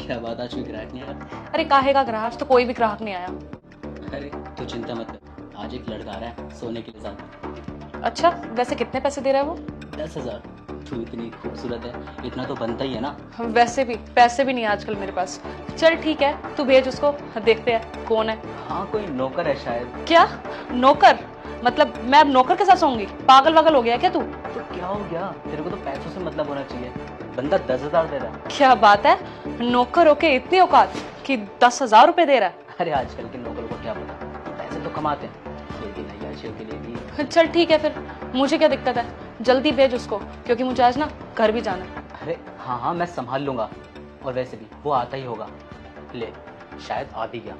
क्या बात, आज कोई ग्राहक नहीं आया? अरे काहे का ग्राहक, तो कोई भी ग्राहक नहीं आया। अरे तो चिंता मत कर, आज एक लड़का आ रहा है सोने के लिए साथ में। अच्छा, वैसे कितने पैसे दे रहा है वो? 10,000। तू इतनी खूबसूरत है, इतना तो बनता ही है ना। वैसे भी पैसे भी नहीं है आजकल मेरे पास। चल ठीक है, तू भेज उसको, देखते हैं कौन है। हाँ कोई नौकर है शायद। क्या नौकर? मतलब मैं अब नौकर के साथ सोऊंगी? पागल वागल हो गया क्या तू? तो क्या हो गया, तेरे को तो पैसों से मतलब होना चाहिए। बंदा 10,000 दे रहा है। क्या बात है, नौकर होके इतनी औकात कि 10,000 रुपए दे रहा है? अरे आजकल के नौकर को क्या पता, पैसे तो कमाते हैं, लेकिन अय्याशियों के लिए भी। चल ठीक है फिर, मुझे क्या दिक्कत है, जल्दी भेज उसको, क्योंकि मुझे आज ना घर भी जाना है। अरे हाँ हाँ मैं संभाल लूंगा, और वैसे भी वो आता ही होगा। ले, शायद आ भी गया।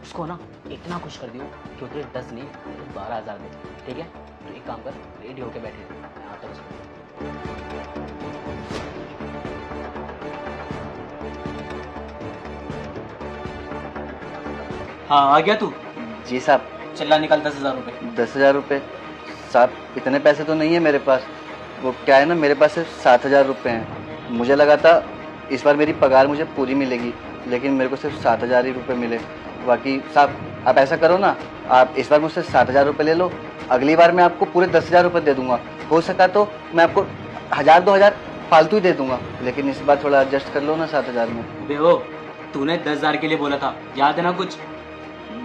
उसको ना इतना खुश कर दियो कि उतरे 10 नहीं तो 12,000 दे। ठीक है, तो एक काम कर, रेडी होके बैठे रहो, मैं आता हूँ। हाँ आ गया तू? जी साहब। चला निकाल 10,000 रुपये। 10,000 रुपये? साहब इतने पैसे तो नहीं है मेरे पास। वो क्या है ना, मेरे पास सिर्फ 7,000 रुपये हैं। मुझे लगा था इस बार मेरी पगार मुझे पूरी मिलेगी, लेकिन मेरे को सिर्फ 7,000 ही रुपये मिले। बाकी साहब आप ऐसा करो ना, आप इस बार मुझसे 7,000 रुपये ले लो, अगली बार मैं आपको पूरे 10,000 रुपये दे दूंगा। हो सका तो मैं आपको 1,000-2,000 फालतू ही दे दूंगा, लेकिन इस बार थोड़ा एडजस्ट कर लो ना 7,000 में। बेहो, तूने 10,000 के लिए बोला था, याद है ना कुछ?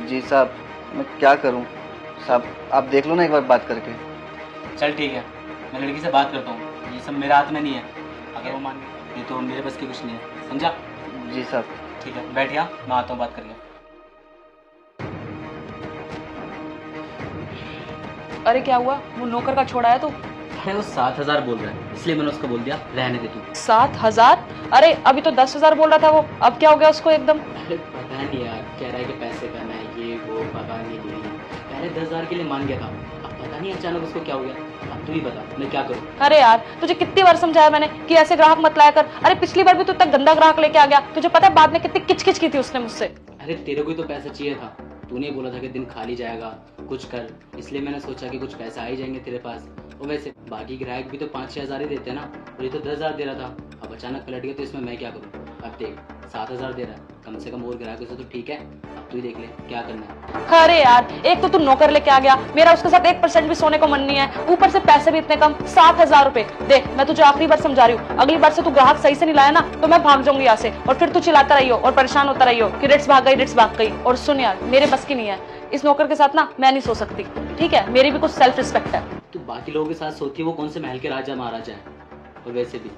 जी साहब, मैं क्या करूं साहब, आप देख लो ना एक बार बात करके। चल ठीक है, मैं लड़की से बात करता हूँ, ये सब मेरे हाथ में नहीं है। अगर वो मान गई, ये तो मेरे बस की कुछ नहीं है, समझा? जी साहब। ठीक है, बैठ यहाँ, मैं आता हूँ बात करके। अरे क्या हुआ, वो नौकर का छोड़ा है तू? अरे वो 7,000 बोल रहा है, इसलिए मैंने उसको बोल दिया रहने दे तू। 7,000? अरे अभी तो 10,000 बोल रहा था वो, अब क्या हो गया उसको एकदम? अरे पता नहीं यार, कह रहा है कि पैसे करना है, ये वो पता नहीं। पहले 10,000 के लिए मान गया था, अब पता नहीं अचानक उसको क्या हो गया। अब तू ही बता, मैं क्या करूँ? अरे यार, तुझे कितनी बार समझाया मैंने कि ऐसे ग्राहक मत लाया कर। अरे पिछली बार भी तू इतना गंदा ग्राहक लेके आ गया, तुझे पता है बाद में कितनी किचकिच की थी उसने मुझसे। अरे तेरे को ही तो पैसा चाहिए था, तूने बोला था कि दिन खाली जाएगा, कुछ कर, इसलिए मैंने सोचा कि कुछ पैसा आ ही जाएंगे तेरे पास। और वैसे बाकी ग्राहक भी तो 5-6 हज़ार ही देते हैं ना, और ये तो 10,000 दे रहा था, अब अचानक पलट गया तो इसमें मैं क्या करूँ? अब देख 7,000 दे रहा है, कम से कम और ग्राहकों से तो ठीक है, अब तू ही देख ले क्या करना है। अरे यार, एक तो तू नौकर लेके आ गया, मेरा उसके साथ 1% भी सोने को मन नहीं है, ऊपर से पैसे भी इतने कम, 7,000 रुपए। देख मैं तुझे आखिरी बार समझा रही हूँ, अगली बार से तू ग्राहक सही से नहीं लाया ना तो मैं भाग जाऊंगी यहाँ से, और फिर तू चिल्लाता रहियो और परेशान होता रहियो कि रिट्स भाग गई। और सुन यार, मेरे बस की नहीं है, इस नौकर के साथ ना मैं नहीं सो सकती, ठीक है? मेरी भी कुछ सेल्फ रिस्पेक्ट है। तू बाकी लोगों के साथ सोती है, वो कौन से महल के राजा महाराजा है? और वैसे भी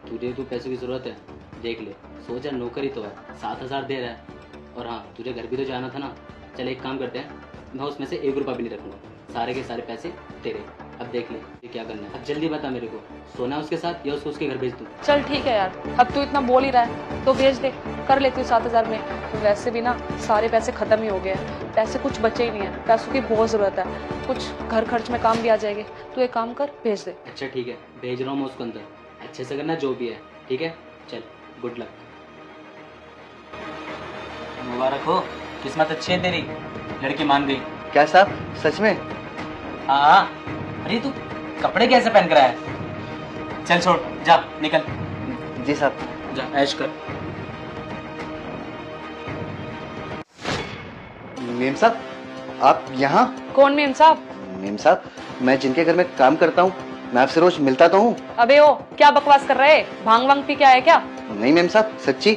तुझे तो पैसों की जरूरत है, देख ले, सोचा नौकरी तो है, 7,000 दे रहा है, और हाँ तुझे घर भी तो जाना था ना। चल एक काम करते हैं, मैं उसमें से 1 रुपया भी नहीं रखूंगा, सारे के सारे पैसे तेरे। अब देख ले ये क्या करना है, अब जल्दी बता मेरे को, सोना उसके साथ या उसको उसके घर भेज दूँ? चल ठीक है यार, अब तू इतना बोल ही रहा है तो भेज दे, कर लेती हूँ 7,000 में। वैसे भी ना सारे पैसे खत्म ही हो गए हैं, पैसे कुछ बचे ही नहीं है, पैसों की बहुत जरूरत है, कुछ घर खर्च में काम भी आ जाएंगे। तू एक काम कर, भेज दे। अच्छा ठीक है, भेज रहा हूँ मैं उसको अंदर, अच्छे से करना जो भी है, ठीक है? चल गुड लक, मुबारक हो, किस्मत अच्छी है तेरी, लड़की मान गई। क्या साहब, सच में? हाँ, अरे तू कपड़े कैसे पहन कर आया है? चल छोड़, जा निकल। जी साहब। जा ऐश कर। मेम साहब, आप यहाँ? कौन मेम साहब? मेम साहब, मैं जिनके घर में काम करता हूँ, मैं आपसे रोज मिलता तो हूँ। अबे ओ, क्या बकवास कर रहे? भांग वांग पी के आए क्या? नहीं मेम साहब, सच्ची,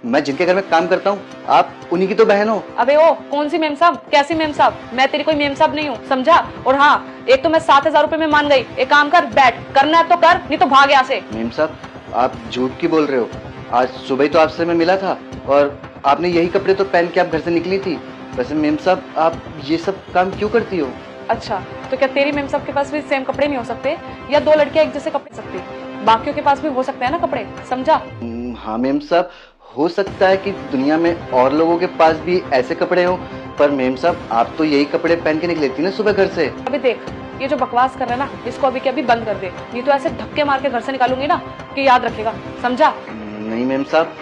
मैं जिनके घर में काम करता हूँ, आप उन्हीं की तो बहन हो। अबे ओ, कौन सी मेम साहब, कैसी मेम साहब? मैं तेरी कोई मेम साहब नहीं हूँ, समझा? और हाँ, एक तो मैं 7,000 रुपए में मान गई, एक काम कर, बैठ, करना है तो कर, नहीं तो भाग यहाँ से। मेम साहब, आप झूठ की बोल रहे हो, आज सुबह ही तो आपसे मैं मिला था, और आपने यही कपड़े तो पहन के आप घर से निकली थी। वैसे मेम साहब, आप ये सब काम क्यों करती हो? अच्छा, तो क्या तेरी मेम साहब के पास भी सेम कपड़े नहीं हो सकते, या 2 लड़कियां एक जैसे कपड़े सकती? बाकियों के पास भी हो सकते हैं ना कपड़े, समझा? हाँ मेम साहब, हो सकता है कि दुनिया में और लोगों के पास भी ऐसे कपड़े हों, पर मेम साहब आप तो यही कपड़े पहन के निकली थी ना सुबह घर से। अभी देख, ये जो बकवास कर रहा है ना, इसको अभी के अभी बंद कर दे, नहीं तो ऐसे धक्के मार के घर से निकालूंगी ना कि याद रखेगा, समझा? नहीं मेम साहब,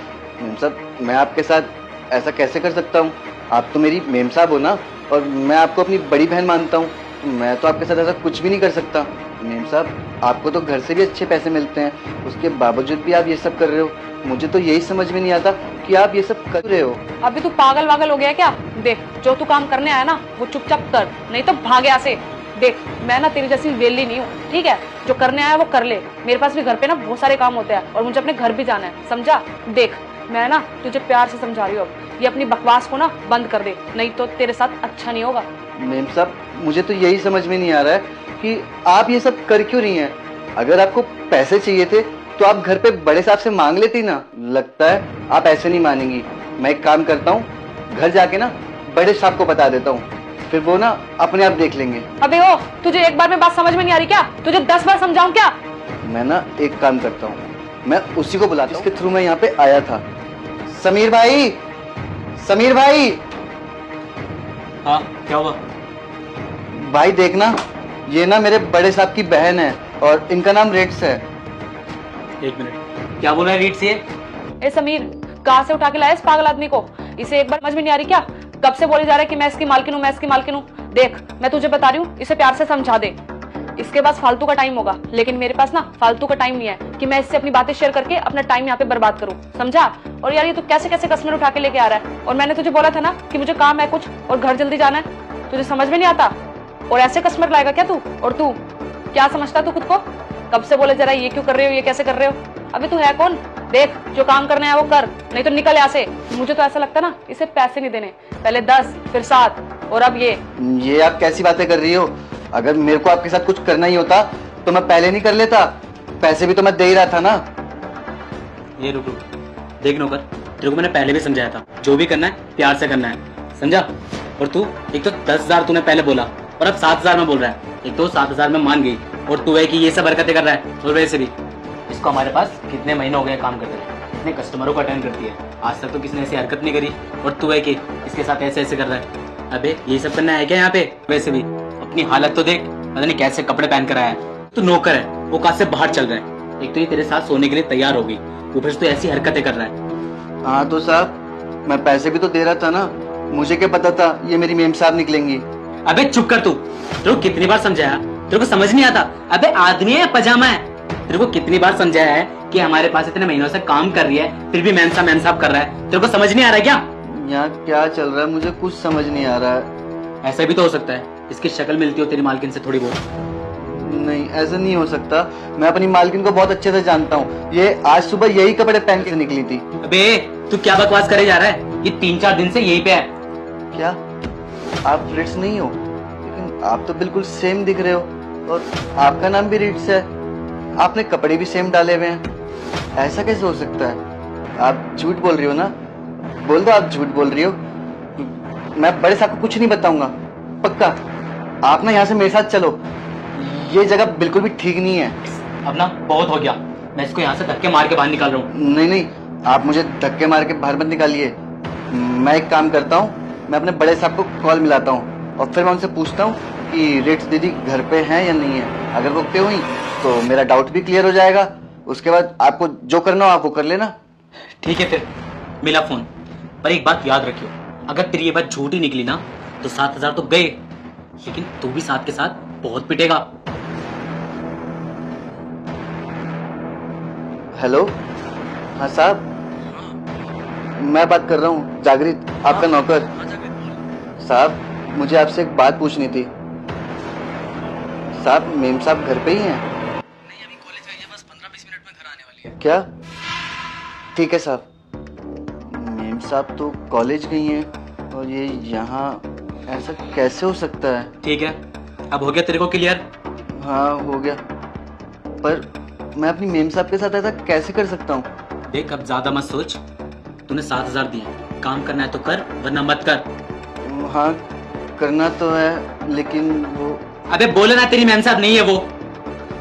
मैं आपके साथ ऐसा कैसे कर सकता हूँ? आप तो मेरी मेम साहब हो ना, और मैं आपको अपनी बड़ी बहन मानता हूँ, मैं तो आपके साथ ऐसा कुछ भी नहीं कर सकता। मेम साहब, आपको तो घर से भी अच्छे पैसे मिलते हैं, उसके बावजूद भी आप ये सब कर रहे हो। मुझे तो यही समझ में नहीं आता कि आप ये सब कर रहे हो। अभी तू पागल वागल हो गया है क्या? देख, जो तू काम करने आया ना वो चुपचाप कर, नहीं तो भाग यहाँ से। देख, मैं ना तेरी जैसी वेली नहीं हूँ, ठीक है? जो करने आया वो कर ले। मेरे पास भी घर पे ना बहुत सारे काम होते हैं और मुझे अपने घर भी जाना है, समझा? देख, मैं ना तुझे प्यार से समझा रही हूँ, अब ये अपनी बकवास को ना बंद कर दे, नहीं तो तेरे साथ अच्छा नहीं होगा। मेम साहब, मुझे तो यही समझ में नहीं आ रहा है कि आप ये सब कर क्यों रही हैं। अगर आपको पैसे चाहिए थे तो आप घर पे बड़े साहब से मांग लेती ना। लगता है आप ऐसे नहीं मानेंगी। मैं एक काम करता हूँ, घर जाके ना बड़े साहब को बता देता हूँ, फिर वो ना अपने आप देख लेंगे। अबे ओ, तुझे एक बार में बात समझ में नहीं आ रही क्या? तुझे 10 बार समझाऊं क्या? मैं ना एक काम करता हूँ, मैं उसी को बुलाता हूँ जिसके थ्रू मैं यहाँ पे आया था। समीर भाई, समीर भाई। हाँ, क्या हुआ? भाई देखना, ये ना मेरे बड़े साहब की बहन है और इनका नाम रेट्स है। एक मिनट, क्या बोल रहा है रीट से? ए समीर, कहाँ से उठा के लाया इस पागल आदमी को? इसे एक बार समझ में नहीं आ रही क्या? कब से बोली जा रहा है कि मैं इसकी मालकिन हूँ, मैं इसकी मालकिन हूँ। देख, मैं तुझे बता रही हूँ, इसे प्यार से समझा दे। इसके पास फालतू का टाइम होगा, लेकिन मेरे पास ना फालतू का टाइम नहीं है कि मैं इससे अपनी बातें शेयर करके अपना टाइम यहाँ पे बर्बाद करूँ, समझा? और यार, ये तू कैसे कैसे कस्टमर उठा के लेके आ रहा है? और मैंने तुझे बोला था ना कि मुझे काम है कुछ और घर जल्दी जाना है। तुझे समझ में नहीं आता? और ऐसे कस्टमर लाएगा क्या तू? और तू क्या समझता तू खुद को? कब से बोले जरा ये क्यों कर रहे हो, ये कैसे कर रहे हो? अभी तू है कौन? देख, जो काम करना है वो कर, नहीं तो निकल यहाँ से। मुझे तो ऐसा लगता ना इसे पैसे नहीं देने, पहले 10 फिर 7 और अब ये आप कैसी बातें कर रही हो? अगर मेरे को आपके साथ कुछ करना ही होता तो मैं पहले नहीं कर लेता। पैसे भी तो मैं दे ही रहा था ना। ये रुक रुक, देख नौकर, तेरे को मैंने पहले भी समझाया था, जो भी करना है प्यार से करना है, समझा? और तू एक तो 10,000 तूने पहले बोला और अब 7,000 में बोल रहा है। एक तो 7,000 में मान गई और तू है कि ये सब हरकतें कर रहा है। और वैसे भी इसको हमारे पास कितने महीने हो गए काम करते हैं, कितने कस्टमरों को अटेंड करती है, आज तक तो किसी ने ऐसी हरकत नहीं करी। और तू है कि इसके साथ ऐसे ऐसे कर रहा है। अबे ये सब करना है क्या यहाँ पे? वैसे भी अपनी हालत तो देख, पता नहीं कैसे कपड़े पहन कर आया है। तू नौकर है, वो कहाँ से बाहर चल रहा है। एक तो ये तेरे साथ सोने के लिए तैयार हो गई, ऊपर से तू ऐसी हरकतें कर रहा है। हाँ तो साहब, मैं पैसे भी तो दे रहा था ना, मुझे क्या पता था ये मेरी मेम साहब निकलेंगी। अबे चुप कर तू, तेरे को कितनी बार समझाया, तेरे को समझ नहीं आता? अबे आदमी है पजामा है? तेरे को कितनी बार समझाया है कि हमारे पास इतने महीनों से काम कर रही है, फिर भी मैम साहब कर रहा है। तेरे को समझ नहीं आ रहा है क्या? यहाँ क्या चल रहा है मुझे कुछ समझ नहीं आ रहा है। ऐसा भी तो हो सकता है इसकी शक्ल मिलती हो तेरी मालकिन से थोड़ी बहुत। नहीं, ऐसा नहीं हो सकता। मैं अपनी मालकिन को बहुत अच्छे से जानता हूँ, ये आज सुबह यही कपड़े पहन के निकली थी। अबे तू क्या बकवास करे जा रहा है? ये 3-4 दिन से यही पे है। क्या आप रिट्स नहीं हो? लेकिन आप तो बिल्कुल सेम दिख रहे हो और आपका नाम भी रिट्स है, आपने कपड़े भी सेम डाले हुए हैं। ऐसा कैसे हो सकता है? आप झूठ बोल रही हो ना? बोल दो आप झूठ बोल रही हो। मैं बड़े साहब को कुछ नहीं बताऊंगा, पक्का। आप ना यहाँ से मेरे साथ चलो, ये जगह बिल्कुल भी ठीक नहीं है। अब ना बहुत हो गया, मैं इसको यहाँ से धक्के मार के बाहर निकाल रहा हूँ। नहीं नहीं, आप मुझे धक्के मार के बाहर मत निकालिए। मैं एक काम करता हूँ, मैं अपने बड़े साहब को कॉल मिलाता हूँ और फिर मैं उनसे पूछता हूँ कि रेट्स दीदी घर पे हैं या नहीं है। अगर वो पे हुई तो मेरा डाउट भी क्लियर हो जाएगा। उसके बाद आपको जो करना हो आप वो कर लेना। ठीक है, फिर मिला फोन। पर एक बात याद रखियो, अगर तेरी ये बात झूठी निकली ना तो 7,000 तो गए, लेकिन तू भी साथ के साथ बहुत पिटेगा। हेलो, हाँ साहब, मैं बात कर रहा हूँ जागृत, आपका नौकर। साहब, मुझे आपसे एक बात पूछनी थी। साहब, मेम साहब घर पे ही हैं? नहीं, अभी कॉलेज आई है, बस 15-20 मिनट में घर आने वाली है। क्या? ठीक है साहब। मेम साहब तो कॉलेज गई हैं और ये यहाँ, ऐसा कैसे हो सकता है? ठीक है, अब हो गया तेरे को क्लियर? हाँ हो गया, पर मैं अपनी मेम साहब के साथ ऐसा कैसे कर सकता हूँ? देख, अब ज्यादा मत सोच, तूने 7,000 दिए, काम करना है तो कर, वरना मत कर। हाँ करना तो है, लेकिन वो... अबे बोले ना तेरी मैम साहब नहीं है वो।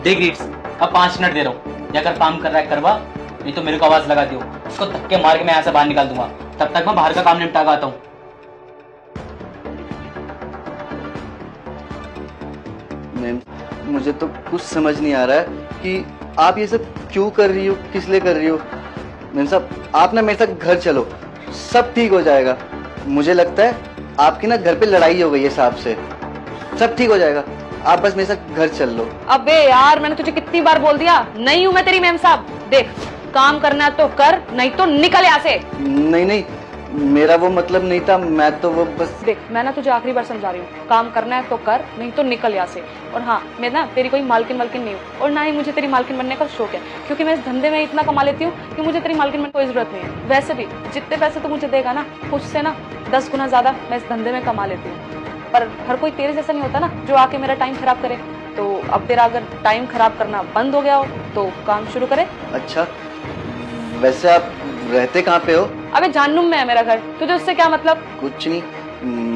देख रीट्स, अब 5 मिनट दे रहा हूँ, या अगर काम कर रहा है करवा, नहीं तो मेरे को आवाज लगा दियो, उसको धक्के मार के मैं यहाँ से बाहर निकाल दूंगा। तब तक मैं बाहर का काम निपटा के आता हूँ। मैम, मुझे तो कुछ समझ नहीं आ रहा है कि आप ये सब क्यों कर रही हो, किस लिए कर रही हो। मैम साहब, आप ना मेरे साथ घर चलो, सब ठीक हो जाएगा। मुझे लगता है आपकी ना घर पे लड़ाई हो गई है साहब से, सब ठीक हो जाएगा। आप बस मेरे साथ घर चल लो। अबे यार, मैंने तुझे कितनी बार बोल दिया, नहीं हूँ मैं तेरी मैम साहब। देख, काम करना है तो कर, नहीं तो निकल यहाँ से। नहीं नहीं, मेरा वो मतलब नहीं था, मैं तो वो बस। देख मैं ना तुझे आखिरी बार समझा रही हूँ, काम करना है तो कर, नहीं तो निकल यहाँ से। और हाँ, मैं ना तेरी कोई मालकिन वालकिन नहीं हूँ, और ना ही मुझे तेरी मालकिन बनने का शौक है, क्योंकि मैं इस धंधे में इतना कमा लेती हूँ कि मुझे तेरी मालकिन बनने की कोई जरूरत नहीं है। वैसे भी जितने पैसे तू मुझे देगा ना, उससे ना 10 गुना ज्यादा मैं इस धंधे में कमा लेती हूँ। पर हर कोई तेरे जैसा नहीं होता ना, जो आके मेरा टाइम खराब करे। तो अब तेरा अगर टाइम खराब करना बंद हो गया हो तो काम शुरू करे। अच्छा, वैसे आप रहते कहाँ पे हो? अबे जानूम में है मेरा घर, तुझे उससे क्या मतलब? कुछ नहीं,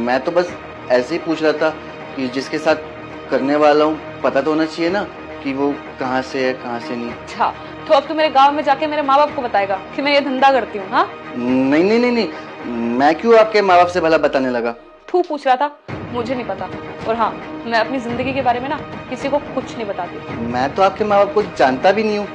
मैं तो बस ऐसे ही पूछ रहा था कि जिसके साथ करने वाला हूँ पता तो होना चाहिए ना कि वो कहाँ से है कहाँ से नहीं। अच्छा, तो अब तू मेरे गांव में जाके मेरे माँ बाप को बताएगा कि मैं ये धंधा करती हूँ? हाँ नहीं नहीं नहीं नहीं, मैं क्यों आपके माँ बाप से भला बताने लगा? तू पूछ रहा था, मुझे नहीं पता। और हाँ, मैं अपनी जिंदगी के बारे में ना किसी को कुछ नहीं बताती। मैं तो आपके माँ बाप को जानता भी नहीं हूँ,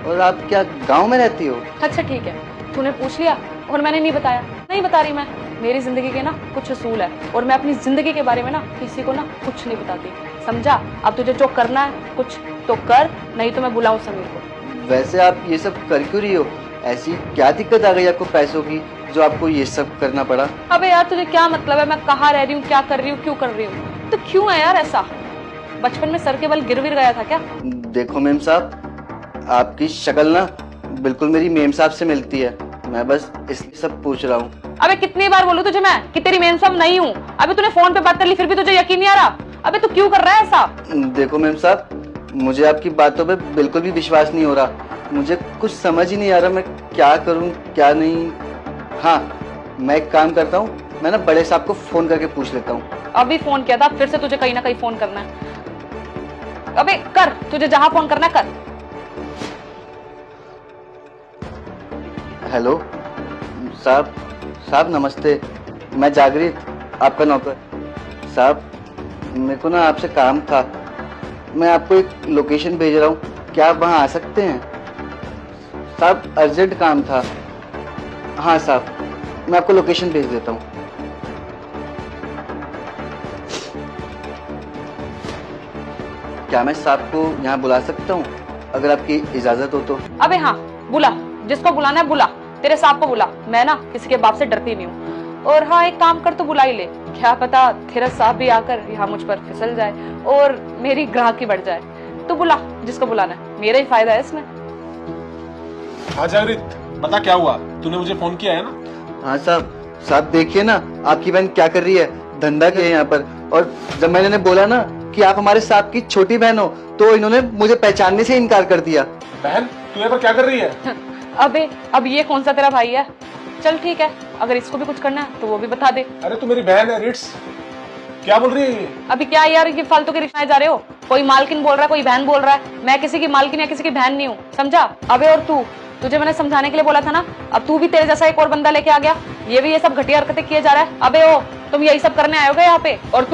और आप क्या गाँव में रहती हो? अच्छा ठीक है, तूने पूछ लिया और मैंने नहीं बताया, नहीं बता रही मैं। मेरी जिंदगी के ना कुछ असूल है, और मैं अपनी जिंदगी के बारे में ना किसी को ना कुछ नहीं बताती, समझा? अब तुझे जो करना है कुछ तो कर, नहीं तो मैं बुलाऊं समीर को। वैसे आप ये सब कर क्यों रही हो? ऐसी क्या दिक्कत आ गई आपको पैसों की जो आपको ये सब करना पड़ा? अबे यार तुझे क्या मतलब है मैं कहाँ रह रही हूँ, क्या कर रही हूँ, क्यों कर रही हूँ? तो क्यों है यार ऐसा? बचपन में सर के बल गिर विर गया था क्या? देखो मेम साहब, आपकी शक्ल ना बिल्कुल मेरी मेम साहब से मिलती है, मैं बस इसलिए सब पूछ रहा हूँ। अबे कितनी बार बोलूं तुझे मैं कि तेरी मेम साहब नहीं हूँ? अबे तूने फोन पे बात कर ली फिर भी तुझे यकीन नहीं आ रहा? अबे तू क्यों कर रहा है ऐसा? देखो मेम साहब, मुझे आपकी बातों पे बिल्कुल भी विश्वास नहीं हो रहा, मुझे कुछ समझ ही नहीं आ रहा मैं क्या करूँ क्या नहीं। हाँ, मैं एक काम करता हूँ, मैं ना बड़े साहब को फोन करके पूछ लेता हूँ। अभी फोन किया था, फिर से तुझे कहीं ना कहीं फोन करना है। अबे कर, तुझे जहां फोन करना है कर। हेलो साहब, साहब नमस्ते, मैं जागृत आपका नौकर। साहब मेरे को ना आपसे काम था, मैं आपको एक लोकेशन भेज रहा हूँ, क्या आप वहाँ आ सकते हैं? साहब अर्जेंट काम था। हाँ साहब, मैं आपको लोकेशन भेज देता हूँ। क्या मैं साहब को यहाँ बुला सकता हूँ अगर आपकी इजाजत हो तो? अबे हाँ बुला, जिसको बुलाना है बुला, तेरे साहब को बुला, मैं ना किसी के बाप से डरती नहीं हूँ। और हाँ एक काम कर, तो बुला ही ले, क्या पता तेरा साहब भी आकर यहाँ मुझ पर फिसल जाए और मेरी ग्राहकी बढ़ जाए। तो बुला जिसको बुलाना है, मेरा ही फायदा है इसमें। हाँ जागृत, बता क्या हुआ? तूने मुझे फोन किया है ना? हाँ साहब, साहब देखिए ना आपकी बहन क्या कर रही है, धंधा किया है यहाँ पर। और जब मैंने बोला ना कि आप हमारे साहब की छोटी बहन हो तो इन्होंने मुझे पहचानने से इनकार कर दिया। बहन तू यहाँ पर क्या कर रही है? अबे अब ये कौन सा तेरा भाई है? चल ठीक है, अगर इसको भी कुछ करना है तो वो भी बता दे। अरे तू मेरी बहन है रिट्स, क्या बोल रही है? अभी क्या यार ये फालतू के रिश्ते जा रहे हो? कोई मालकिन बोल रहा है, कोई बहन बोल रहा है, मैं किसी की मालकिन या किसी की बहन नहीं हूँ, समझा? अबे और तू, तुझे मैंने समझाने के लिए बोला था ना, अब तू भी तेरे जैसा एक और बंदा लेके आ गया, ये भी ये सब घटिया हरकतें किए जा रहा है। अबे ओ, तुम यही सब करने आयोगे यहाँ पे? और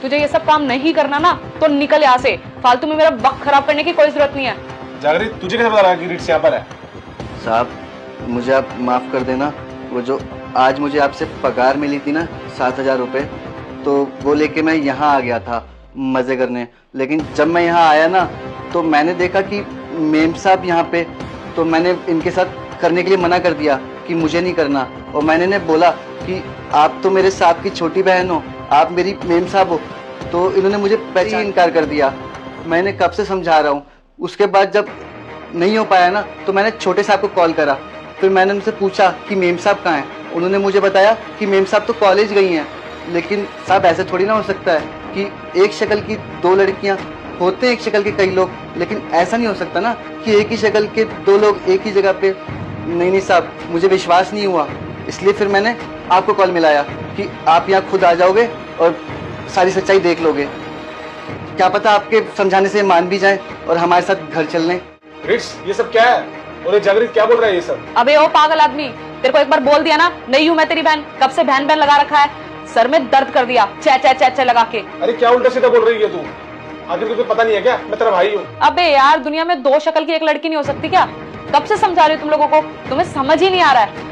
तुझे ये सब काम नहीं करना ना तो निकल यहाँ से, फालतू में मेरा वक्त खराब करने की कोई जरूरत नहीं है। जागृत तुझे कैसे पता लगा कि रिट्स यहाँ पर है? साहब मुझे आप माफ कर देना, वो जो आज मुझे आपसे पगार मिली थी ना 7,000 रुपये, तो वो लेके मैं यहाँ आ गया था मज़े करने। लेकिन जब मैं यहाँ आया ना तो मैंने देखा कि मेम साहब यहाँ पे, तो मैंने इनके साथ करने के लिए मना कर दिया कि मुझे नहीं करना। और मैंने इन्हें बोला कि आप तो मेरे साहब की छोटी बहन हो, आप मेरी मेम साहब हो, तो इन्होंने मुझे पहले ही इनकार कर दिया। मैंने कब से समझा रहा हूँ। उसके बाद जब नहीं हो पाया ना तो मैंने छोटे साहब को कॉल करा, फिर मैंने उनसे पूछा कि मेम साहब कहाँ हैं। उन्होंने मुझे बताया कि मेम साहब तो कॉलेज गई हैं। लेकिन साहब ऐसे थोड़ी ना हो सकता है कि एक शक्ल की दो लड़कियां, होते हैं एक शक्ल के कई लोग, लेकिन ऐसा नहीं हो सकता ना कि एक ही शक्ल के दो लोग एक ही जगह पे। नहीं साहब, मुझे विश्वास नहीं हुआ, इसलिए फिर मैंने आपको कॉल मिलाया कि आप यहाँ खुद आ जाओगे और सारी सच्चाई देख लोगे। क्या पता आपके समझाने से मान भी जाए और हमारे साथ घर चल लें। रिट्स ये सब क्या है? और ये जागृत क्या बोल रहा है ये सब? अबे ओ पागल आदमी, तेरे को एक बार बोल दिया ना नहीं हूँ मैं तेरी बहन, कब से बहन बहन लगा रखा है, सर में दर्द कर दिया चे चे चे चे लगा के। अरे क्या उल्टा सीधा बोल रही है तू? आखिर तुझे पता नहीं है क्या मैं तेरा भाई हूँ? अबे यार दुनिया में दो शक्ल की एक लड़की नहीं हो सकती क्या? कब से समझा रही हूँ तुम लोगों को, तुम्हें समझ ही नहीं आ रहा है।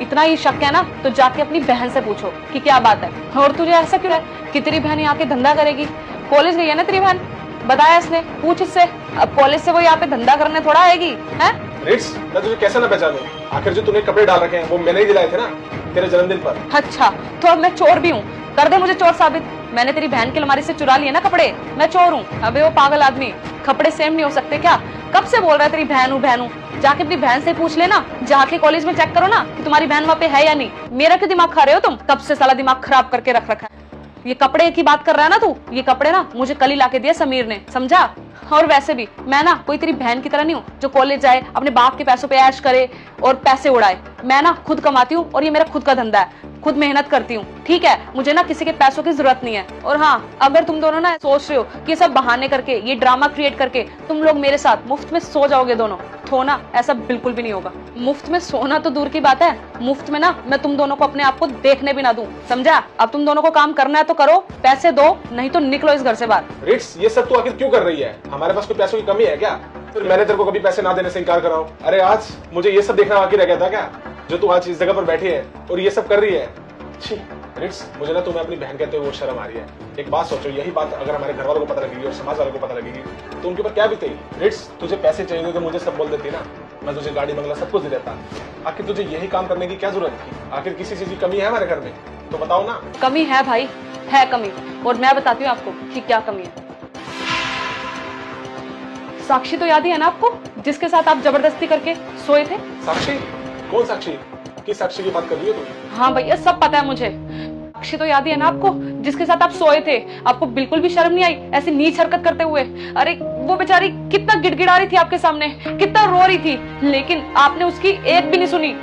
इतना ही शक है ना तो जाके अपनी बहन से पूछो कि क्या बात है। और तुझे ऐसा क्यों है कि तेरी बहन यहाँ के धंधा करेगी? कॉलेज गई है ना तेरी बहन, बताया इसने, पूछ इससे। अब कॉलेज से वो यहाँ पे धंधा करने थोड़ा आएगी है? रिट्स, मैं तुझे कैसे ना पहचानूं? आखिर जो तूने कपड़े डाल रखे हैं वो मैंने ही दिलाए थे ना तेरे जन्मदिन पर। अच्छा, तो अब मैं चोर भी हूँ? कर दे मुझे चोर साबित। मैंने तेरी बहन की अलमारी से चुरा लिए ना कपड़े, मैं चोर हूँ? अबे वो पागल आदमी, कपड़े सेम नहीं हो सकते क्या? कब से बोल रहा है तेरी बहन हूँ? जाके अपनी बहन से पूछ लेना, जाके कॉलेज में चेक करो ना कि तुम्हारी बहन वहाँ पे है या नहीं। मेरा क्यों दिमाग खा रहे हो तुम? कब से साला दिमाग खराब करके रख रखा है। ये कपड़े की बात कर रहा है ना तू? ये कपड़े ना मुझे कल ही लाके दिए समीर ने, समझा? और वैसे भी मैं ना कोई तेरी बहन की तरह नहीं हूँ जो कॉलेज जाए, अपने बाप के पैसों पे ऐश करे और पैसे उड़ाए। मैं ना खुद कमाती हूँ और ये मेरा खुद का धंधा है, खुद मेहनत करती हूँ, ठीक है? मुझे ना किसी के पैसों की जरूरत नहीं है। और हाँ, अगर तुम दोनों ना सोच रहे हो कि सब बहाने करके, ये ड्रामा क्रिएट करके तुम लोग मेरे साथ मुफ्त में सो जाओगे दोनों, तो ना ऐसा बिल्कुल भी नहीं होगा। मुफ्त में सोना तो दूर की बात है, मुफ्त में ना मैं तुम दोनों को अपने आप को देखने भी ना दूं, समझा? अब तुम दोनों को काम करना है तो करो, पैसे दो, नहीं तो निकलो इस घर से बाहर। रिट्स, ये सब तू आखिर क्यों कर रही है? हमारे पास कोई पैसों की कमी है क्या? फिर मैंने तेरे को कभी पैसे ना देने से इनकार कराऊं? अरे आज मुझे ये सब देखना बाकी रह गया था क्या, जो तू आज इस जगह पर बैठी है और ये सब कर रही है? छी रिट्स, मुझे ना तुम्हें अपनी बहन कहते हुए वो शर्म आ रही है। एक बात सोचो, यही बात अगर हमारे घर वालों को पता लगेगी और समाज वालों को पता लगेगी तो उनके ऊपर क्या बीतेगी? रिट्स, तुझे पैसे चाहिए तो मुझे सब बोल देती ना, मैं तुझे गाड़ी बंगला सब कुछ दे देता। आखिर तुझे यही काम करने की क्या जरूरत थी? आखिर किसी चीज की कमी है हमारे घर में तो बताओ ना। कमी है भाई, है कमी, और मैं बताती हूँ आपको कि क्या कमी है। साक्षी तो याद ही है ना आपको, जिसके साथ आप जबरदस्ती करके सोए थे? साक्षी? कौन साक्षी? किस साक्षी की बात कर रही हो तुम? हाँ भैया, सब पता है मुझे। साक्षी तो याद ही है ना आपको, जिसके साथ आप सोए थे? आपको बिल्कुल भी शर्म नहीं आई ऐसी नीच हरकत करते हुए? अरे वो बेचारी कितना गिड़गिड़ा रही थी आपके सामने, कितना रो रही थी, लेकिन आपने उसकी एक भी नहीं सुनी।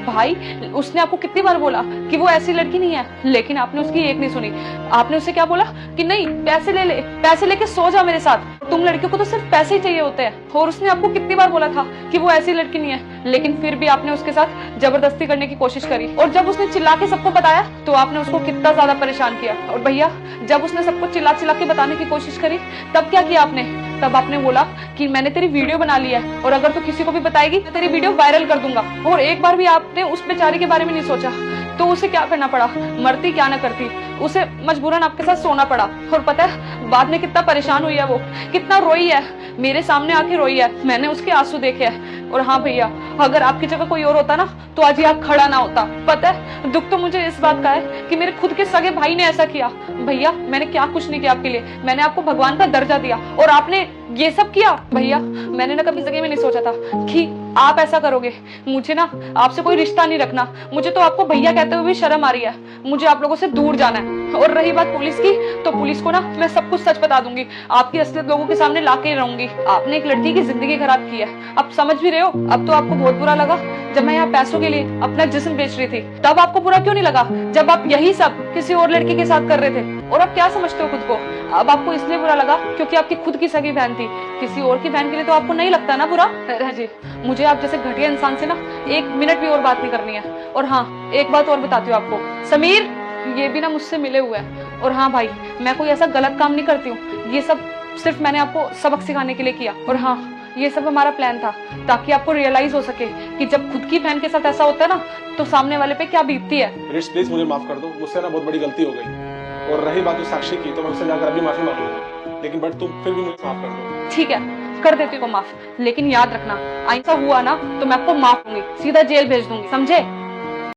भाई, उसने आपको कितनी बार बोला कि वो ऐसी लड़की नहीं है, लेकिन आपने उसकी एक नहीं सुनी। आपने उससे क्या बोला कि नहीं पैसे ले ले, पैसे लेके सो जा मेरे साथ, तुम लड़कियों को तो सिर्फ पैसे ही चाहिए होते हैं। और उसने आपको कितनी बार बोला था कि वो ऐसी लड़की नहीं है, लेकिन फिर भी आपने उसके साथ जबरदस्ती करने की कोशिश करी। और जब उसने चिल्ला के सबको बताया तो आपने उसको कितना ज्यादा परेशान किया। और भैया, जब उसने सबको चिल्ला चिल्ला के बताने की कोशिश करी तब क्या किया आपने? तब आपने बोला कि मैंने तेरी वीडियो बना ली है और अगर तू किसी को भी बताएगी तो तेरी वीडियो वायरल कर दूंगा। और एक बार भी आपने उस बेचारी के बारे में नहीं सोचा, तो उसे क्या करना पड़ा? मरती क्या ना करती, उसे मजबूरन आपके साथ सोना पड़ा। और पता है बाद में कितना परेशान हुई है वो, कितना रोई है, मेरे सामने आके रोई है, मैंने उसके आंसू देखे हैं। और हाँ भैया, अगर आपकी जगह कोई और होता ना तो आज यहाँ खड़ा ना होता। पता है दुख तो मुझे इस बात का है कि मेरे खुद के सगे भाई ने ऐसा किया। भैया, मैंने क्या कुछ नहीं किया आपके लिए, मैंने आपको भगवान का दर्जा दिया और आपने ये सब किया। भैया, मैंने ना कभी जिंदगी में नहीं सोचा था कि आप ऐसा करोगे। मुझे ना आपसे कोई रिश्ता नहीं रखना, मुझे तो आपको भैया कहते हुए भी शर्म आ रही है। मुझे आप लोगों से दूर जाना है। और रही बात पुलिस की, तो पुलिस को ना मैं सब कुछ सच बता दूंगी, आपकी असलियत लोगों के सामने लाके रहूंगी। आपने एक लड़की की जिंदगी खराब की है, आप समझ भी रहे हो। अब तो आपको बहुत बुरा लगा जब मैं यहाँ पैसों के लिए अपना जिस्म बेच रही थी, तब आपको बुरा क्यों नहीं लगा जब आप यही सब किसी और लड़की के साथ कर रहे थे? और अब क्या समझते हो खुद को? अब आपको इसलिए बुरा लगा क्योंकि आपकी खुद की सगी बहन थी, किसी और की बहन के लिए तो आपको नहीं लगता ना बुरा? जी, मुझे आप जैसे घटिया इंसान से ना एक मिनट भी और बात नहीं करनी है। और हाँ, एक बात और बताती हूँ आपको, समीर ये भी ना मुझसे मिले हुए हैं। और हाँ भाई, मैं कोई ऐसा गलत काम नहीं करती हूँ, ये सब सिर्फ मैंने आपको सबक सिखाने के लिए किया। और हाँ, ये सब हमारा प्लान था ताकि आपको रियलाइज हो सके कि जब खुद की बहन के साथ ऐसा होता है ना तो सामने वाले पे क्या बीतती है। रिट्स, प्लीज मुझे माफ कर दो, मुझसे ना बहुत बड़ी गलती हो गई। और रही बात उस साक्षी की, तो मैं उससे जाकर अभी माफी मांग लूंगा, लेकिन बट तुम फिर भी मुझे माफ कर दो। ठीक है, कर देती हूँ माफ, लेकिन याद रखना ऐसा हुआ ना तो मैं आपको माफ दूंगी, सीधा जेल भेज दूंगी, समझे?